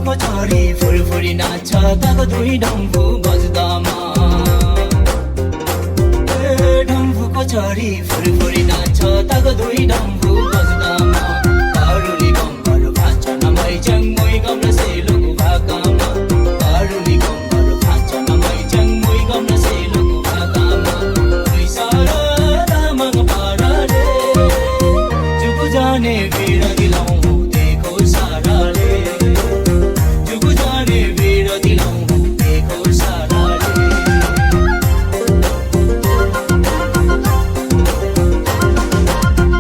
डम्फुको छोरी फुरफुरी नाच्छ ताको दुई डम्फु बज्दामा डम्फुको छोरी फुरफुरी नाच्छ ताको दुई डम्फु बज्दामा कारुली गम्बर भाँच्छ नमै च्याङ्मुई गम्र सेलोको भाकामा कारुली गम्बर भाँच्छ नमै च्याङ्मुई गम्र सेलोको भाकामा दुई सारा दामग पाराले जुगु जाने भिड दिलाउ देखो साराले जुगु जाने भिड दिलाउ देखो साराले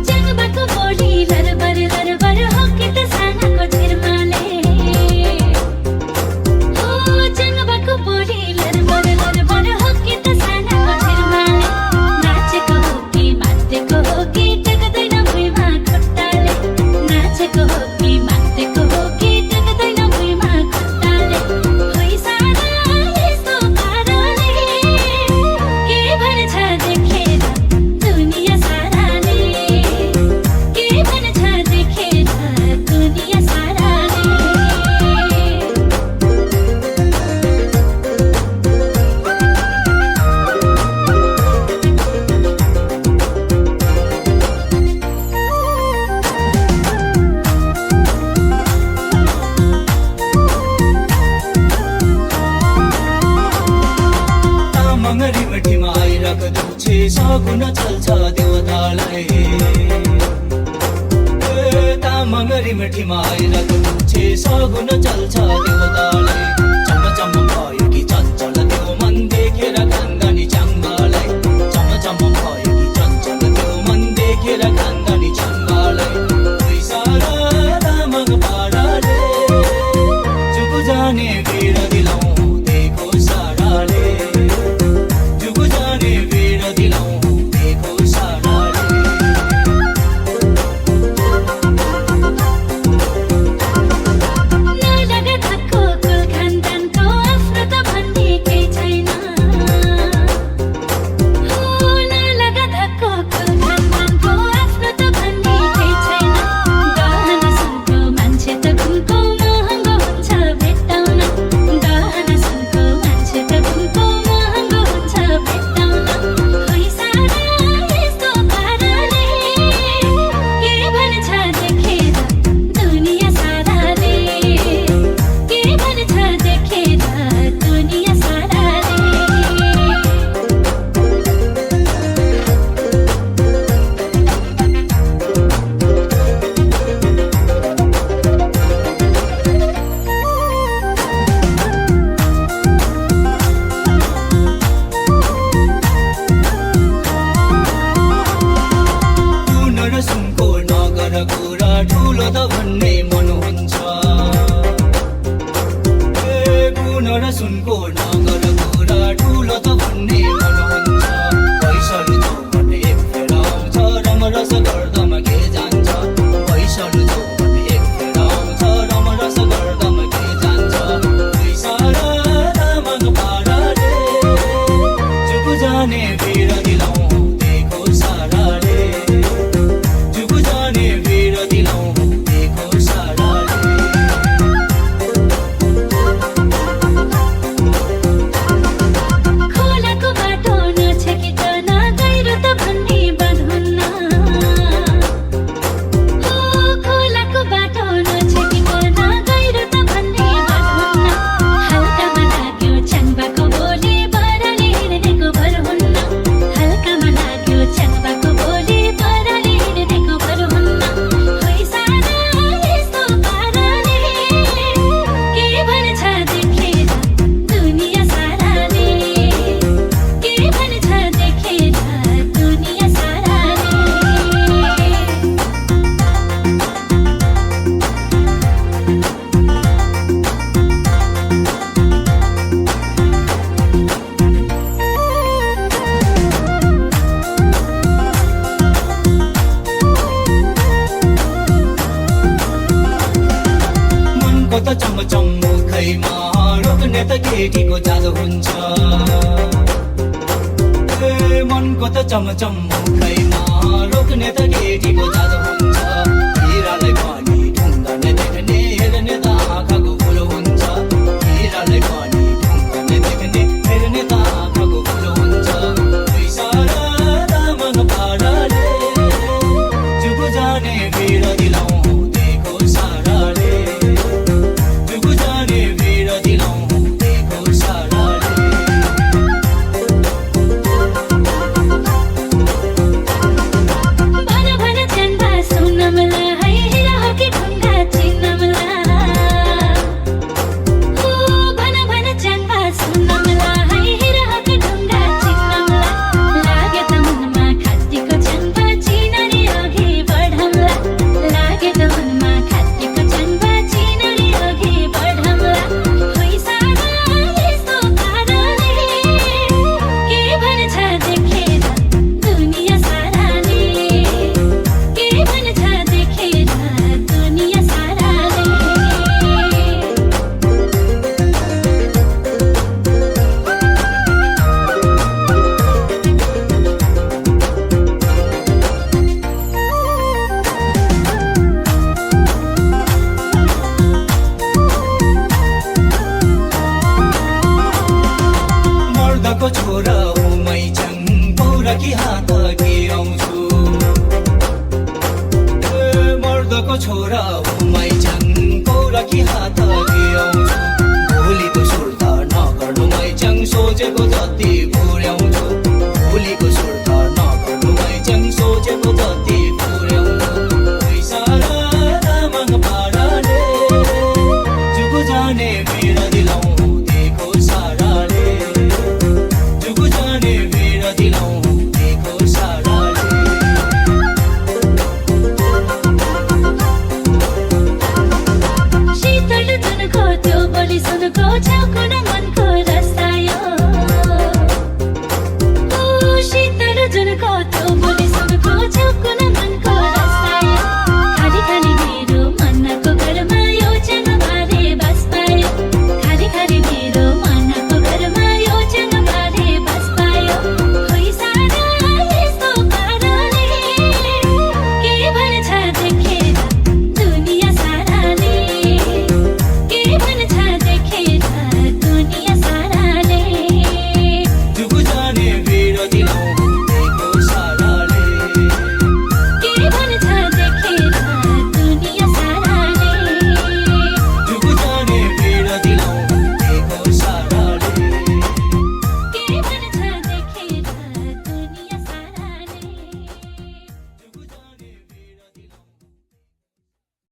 च्याङ्बाको बोली लरबर लरबर हो कि त सानाको छिर्माले हो च्याङ्बाको बोली लरबर लरबर हो कि त सानाको छिर्माले नाचेको हो कि मातेको हो कि टेक्दैन भुइँमा खुट्टाले नाचेको हो कि मातेको हो कि टेक्दैन भुइँमा खुट्टाले होइ सारा यस्तो पाराले के भन्छ देखेर दुनिया साराले के भन्छ देखेर दुनिया साराले तामङ्गरी मठीमा आइराख्दो छे सगुन चल्छ देवतालाई तामङ्गरी मठीमा आइराख्दो छे सगुन चल्छ देवतालाई चम्म चम्म भयो कि चञ्चल त्यो मन देखेर खान्दानी च्याङ्बालाई चम्म चम्म भयो कि चञ्चल त्यो मन देखेर खान्दानी च्याङ्बालाई दुई सारा दामग पाराले जुगु जाने भिड दिलाउ देखो साराले जुगु जाने भिड दिलाउ देखो साराले नलगा धक्को कुल खानदानको आफ्नो त भन्ने केही छैन हो नलगा धक्को कुल खानदानको आफ्नो त भन्ने केही छैन गहना सुनको मान्छे त घुमको महँगो हुन्छ भेट्टाउन गहना सुनको मान्छे त घुमको महँगो हुन्छ भेट्टाउन होइ सारा यस्तो पाराले के भन्छ देखेर दुनिया साराले के भन्छ देखेर दुनिया साराले कुन र सुनको नगर कुरा ठुलो त भन्ने मन हुन्छ कुन र सुनको नगर कुरा ठुलो त भन्ने मन हुन्छ पैसालु छौ भन्ने एक फेर आउँछ रमरस गर्दामा के जान्छ पैसालु छौ भन्ने एक फेर आउँछ रमरस गर्दामा के जान्छ दुई सारा दामग पाराले जुगु जाने भिड दिलाउ देखो साराले जुगु जाने भिड दिलाउ देखो साराले खोलाको बाटो नछेकिकन गहिरो त भन्ने बाँध्नुहुन्न हो खोलाको बाटो नछेकिकन गहिरो त भन्ने बाँध्नुहुन्न हल्कामा लाग्यो च्याङ्बाको बोली बराले हिँडेको भर हुन्न हल्कामा लाग्यो च्याङ्बाको बोली बराले हिँडेको भर हुन्न होइ सारा यस्तो पाराले के भन्छ देखेर दुनिया साराले के भन्छ देखेर दुनिया साराले मनको त चमचम मुखैमा रोक्ने त केटीको जादु हुन्छ मनको त चमचम मुखैमा रोक्ने त केटीको जादु हुन्छ हिरालाई